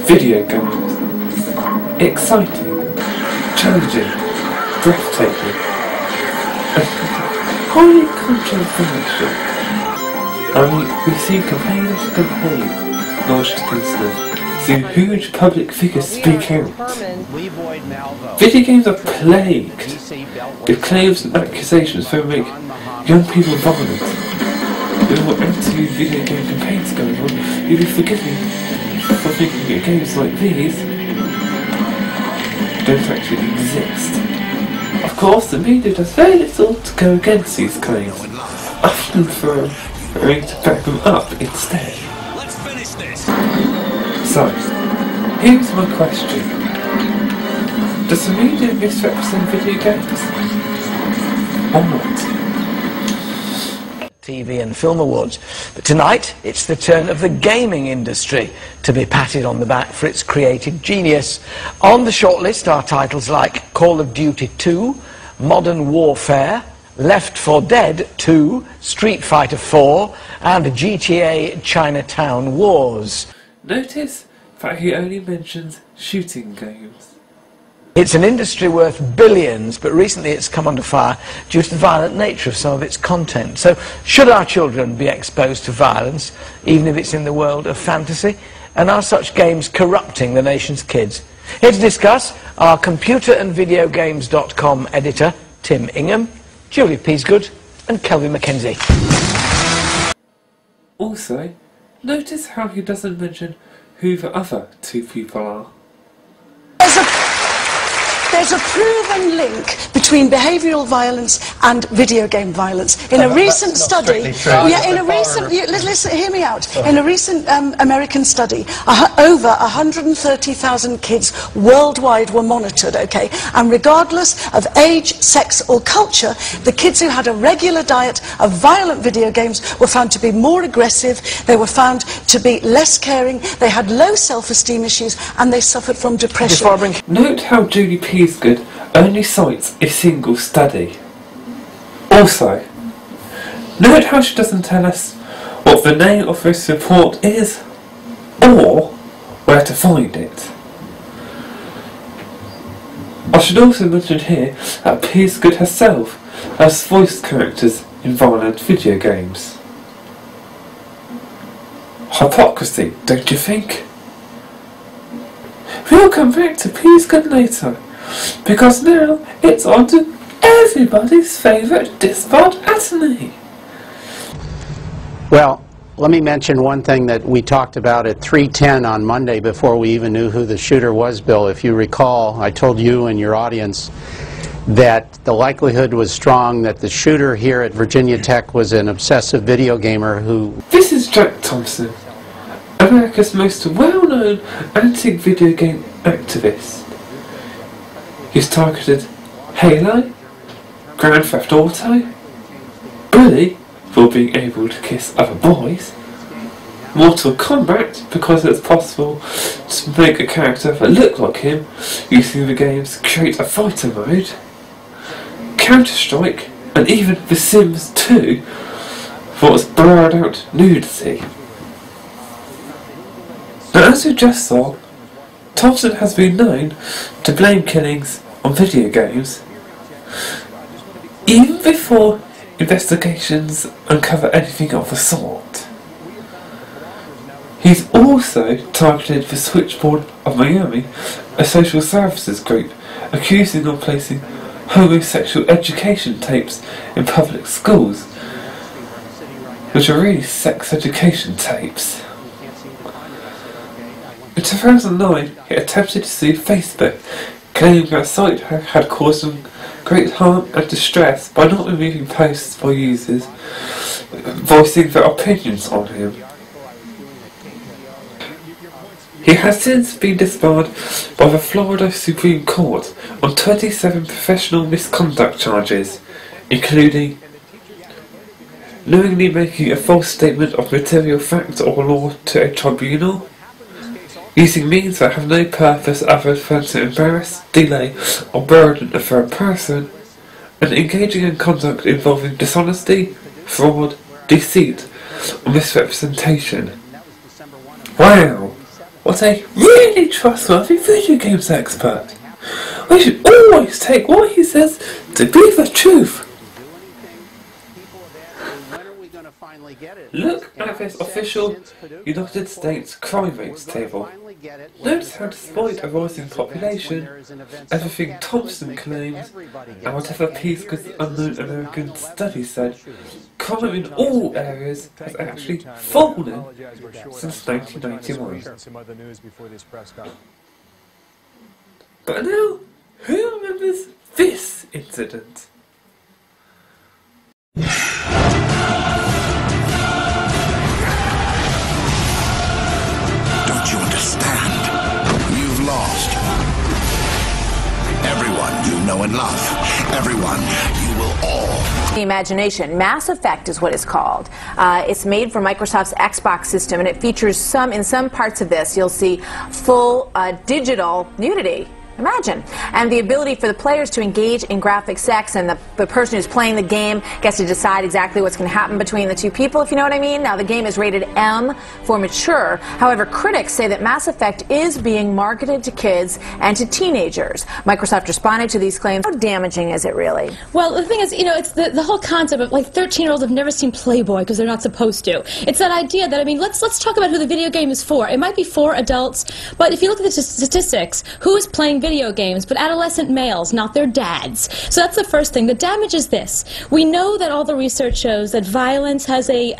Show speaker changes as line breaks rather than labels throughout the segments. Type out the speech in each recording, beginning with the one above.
Video games. Exciting, challenging, breathtaking, and highly controversial. We see campaign after campaign launched against them, seeing huge public figures speak out. Video games are plagued with claims and accusations that make young people violent. With more anti-video game campaigns going on, you'll be forgiven for thinking that games like these don't actually exist. Of course, the media does very little to go against these claims, often trying to back them up instead. So, here's my question. Does the media misrepresent video games? Or not?
TV and Film Awards. But tonight, it's the turn of the gaming industry to be patted on the back for its creative genius. On the shortlist are titles like Call of Duty 2, Modern Warfare, Left 4 Dead 2, Street Fighter 4, and GTA Chinatown Wars.
Notice that he only mentions shooting games.
It's an industry worth billions, but recently it's come under fire due to the violent nature of some of its content. So, should our children be exposed to violence, even if it's in the world of fantasy? And are such games corrupting the nation's kids? Here to discuss are computerandvideogames.com editor Tim Ingham, Julie Peasgood and Kelvin McKenzie.
Also, notice how he doesn't mention who the other two people are.
There's a proven link between behavioural violence and video game violence. In a recent study, listen, hear me out. In a recent American study, over 130,000 kids worldwide were monitored, okay? And regardless of age, sex or culture, the kids who had a regular diet of violent video games were found to be more aggressive, they were found to be less caring, they had low self-esteem issues, and they suffered from depression.
Note how Julie Peasgood only cites a single study. Also, note how she doesn't tell us what the name of this report is, or where to find it. I should also mention here that Peasgood herself has voiced characters in violent video games. Hypocrisy, don't you think? We'll come back to Peasgood later, because now it's on to everybody's favourite Despot Attorney.
Well, let me mention one thing that we talked about at 3:10 on Monday before we even knew who the shooter was, Bill. If you recall, I told you and your audience that the likelihood was strong that the shooter here at Virginia Tech was an obsessive video gamer who...
This is Jack Thompson, America's most well-known anti-video game activist. He's targeted Halo, Grand Theft Auto, Bully for being able to kiss other boys, Mortal Kombat because it's possible to make a character that looked like him using the game's Create a Fighter mode, Counter-Strike, and even The Sims 2 for its blurred out nudity. Now, as we just saw, Thompson has been known to blame killings on video games, even before investigations uncover anything of the sort. He's also targeted the Switchboard of Miami, a social services group, accusing of placing homosexual education tapes in public schools, which are really sex education tapes. In 2009, he attempted to sue Facebook, claiming that the site had caused him great harm and distress by not removing posts by users voicing their opinions on him. He has since been disbarred by the Florida Supreme Court on 27 professional misconduct charges, including knowingly making a false statement of material fact or law to a tribunal, using means that have no purpose other than to embarrass, delay, or burden a third person, and engaging in conduct involving dishonesty, fraud, deceit, or misrepresentation. Wow! was a really trustworthy video games expert. We should always take what he says to be the truth. Look at this official United States crime rates table. Notice how despite a rising population, everything Thompson claims, and whatever Peace Good Unknown American study said, crime in all areas has actually fallen since 1991. But now, who remembers this incident?
Don't you understand? You've lost. Everyone you know and love. Everyone you will all.
The imagination. Mass Effect is what it's called. It's made for Microsoft's Xbox system, and it features in some parts of this, you'll see full digital nudity. Imagine. And the ability for the players to engage in graphic sex, and the person who's playing the game gets to decide exactly what's going to happen between the two people, if you know what I mean. Now, the game is rated M for mature. However, critics say that Mass Effect is being marketed to kids and to teenagers. Microsoft responded to these claims. How damaging is it really?
Well, the thing is, you know, it's the whole concept of, like, 13-year-olds have never seen Playboy because they're not supposed to. It's that idea that, I mean, let's talk about who the video game is for. It might be for adults, but if you look at the statistics, who is playing video games but adolescent males, not their dads. So that's the first thing. The damage is this. We know that all the research shows that violence has a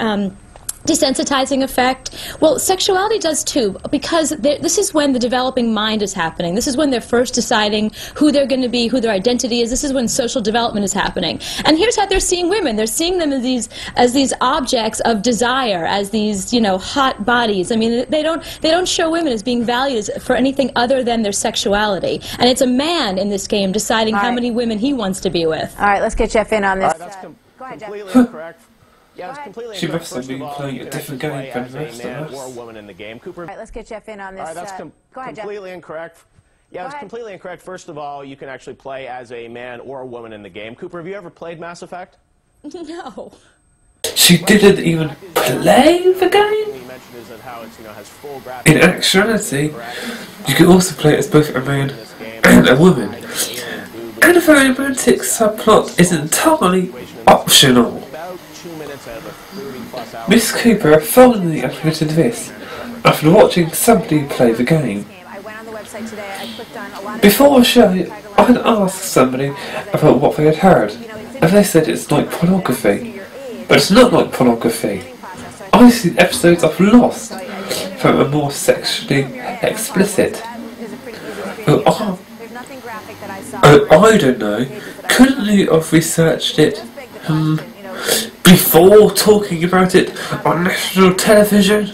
desensitizing effect. Well, sexuality does too, because this is when the developing mind is happening. This is when they're first deciding who they're going to be, who their identity is. This is when social development is happening. And here's how they're seeing women. They're seeing them as these objects of desire, as these, you know, hot bodies. I mean, they don't show women as being valued for anything other than their sexuality. And it's a man in this game deciding how many women he wants to be with.
All right, let's get Jeff in on this.
Go ahead, Jeff. Completely incorrect. Yeah, it's completely
She
incorrect.
must have been playing a different game than the rest of
man
us.
or woman in the game. Cooper.
All right, let's get Jeff in on this.
All right, that's
go ahead,
completely
Jeff.
incorrect. Yeah, it's completely incorrect. First of all, you can actually play as a man or a woman in the game. Cooper, have you ever played Mass Effect?
No.
She didn't even play the game?
You mentioned is that how it's, you know, has full graphics.
In actuality, you can also play as both a man and a woman. And a very romantic subplot is entirely optional. Miss Cooper finally admitted this after watching somebody play the game. Before the show, I had asked somebody about what they had heard, and they said it's like pornography. But it's not like pornography. I've seen episodes of Lost that are more sexually explicit. Oh, I don't know. Couldn't you have researched it before talking about it on national television?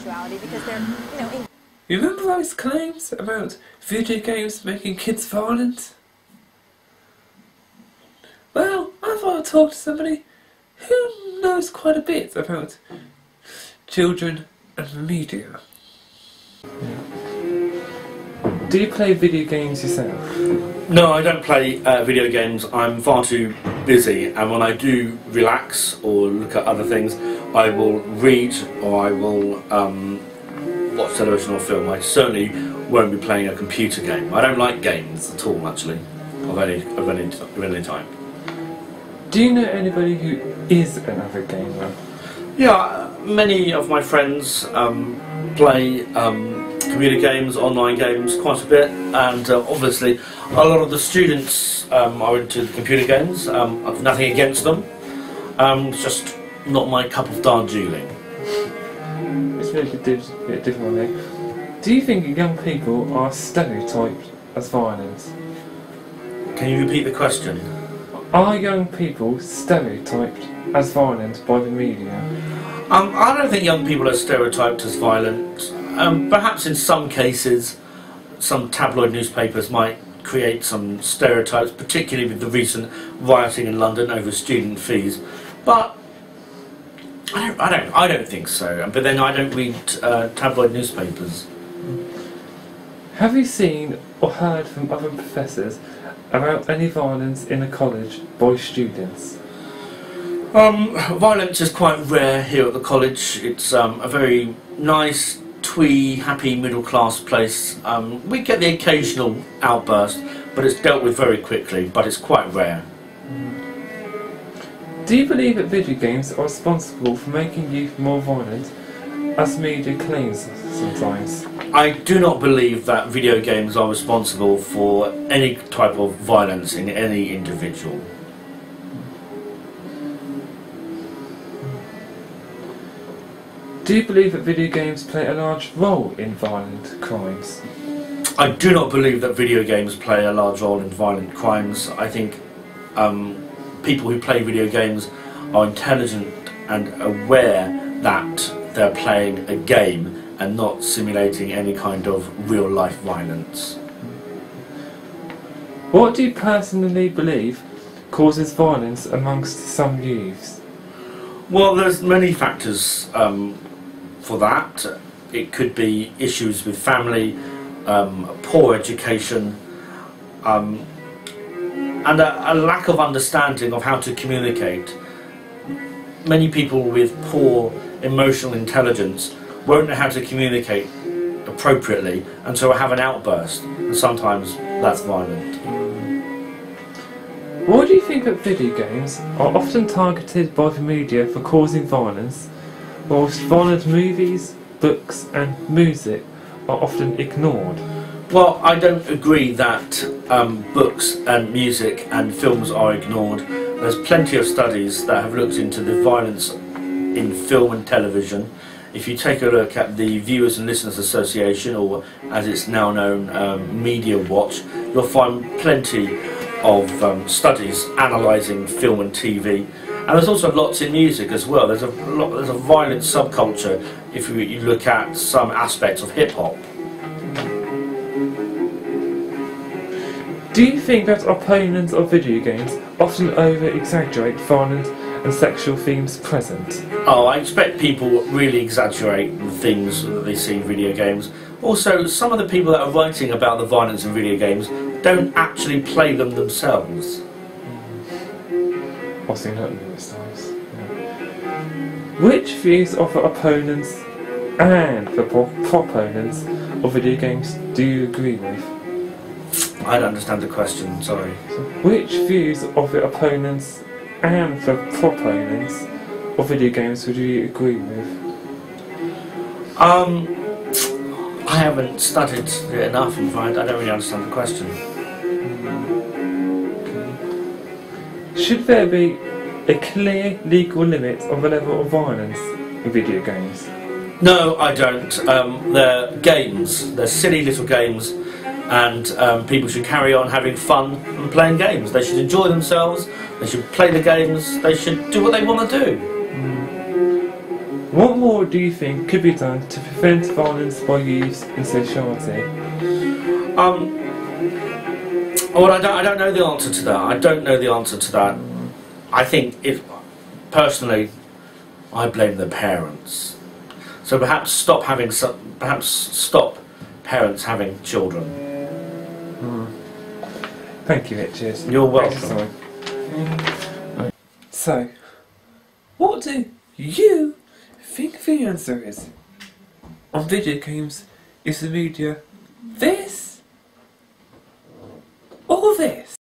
You remember those claims about video games making kids violent? Well, I thought I'd talk to somebody who knows quite a bit about children and the media. Do you play video games yourself?
No, I don't play video games. I'm far too busy, and when I do relax or look at other things, I will read or I will watch television or film. I certainly won't be playing a computer game. I don't like games at all, actually, of any type.
Do you know anybody who is an avid gamer?
Yeah, many of my friends play computer games, online games quite a bit, and obviously a lot of the students are into the computer games. I've nothing against them. It's just not my cup of Darjeeling.
It's really different. Do you think young people are stereotyped as violent?
Can you repeat the question?
Are young people stereotyped as violent by the media?
I don't think young people are stereotyped as violent. Perhaps in some cases, some tabloid newspapers might create some stereotypes, particularly with the recent rioting in London over student fees. But I don't think so. But then I don't read tabloid newspapers.
Have you seen or heard from other professors about any violence in a college by students?
Violence is quite rare here at the college. It's a very nice, twee, happy middle-class place. We get the occasional outburst, but it's dealt with very quickly, but it's quite rare.
Do you believe that video games are responsible for making youth more violent, as media claims sometimes?
I do not believe that video games are responsible for any type of violence in any individual.
Do you believe that video games play a large role in violent crimes?
I do not believe that video games play a large role in violent crimes. I think people who play video games are intelligent and aware that they're playing a game and not simulating any kind of real-life violence.
What do you personally believe causes violence amongst some youths?
Well, there's many factors for that. It could be issues with family, poor education, and a lack of understanding of how to communicate. Many people with poor emotional intelligence won't know how to communicate appropriately and so have an outburst, and sometimes that's violent.
Why do you think that video games are often targeted by the media for causing violence, whilst violent movies, books and music are often ignored?
Well, I don't agree that books and music and films are ignored. There's plenty of studies that have looked into the violence in film and television. If you take a look at the Viewers and Listeners Association, or as it's now known, Media Watch, you'll find plenty of studies analysing film and TV. And there's also lots in music as well. There's a violent subculture if you look at some aspects of hip-hop.
Do you think that opponents of video games often over-exaggerate violent and sexual themes present?
Oh, I expect people really exaggerate the things that they see in video games. Also, some of the people that are writing about the violence in video games don't actually play them themselves.
I've seen that numerous times. Yeah. Which views of the opponents and the proponents of video games do you agree with?
I don't understand the question, sorry.
Which views of the opponents and the proponents of video games would you agree with?
I haven't studied it enough, in fact. I don't really understand the question.
Should there be a clear legal limit on the level of violence in video games?
No, I don't. They're games. They're silly little games, and people should carry on having fun and playing games. They should enjoy themselves, they should play the games, they should do what they want to do.
What more do you think could be done to prevent violence by youths in society?
Well, I don't know the answer to that. I don't know the answer to that. I think, personally, I blame the parents. So perhaps stop parents having children.
Thank you, Richard.
You're welcome.
So, what do you think the answer is? On video games, is the media this or this?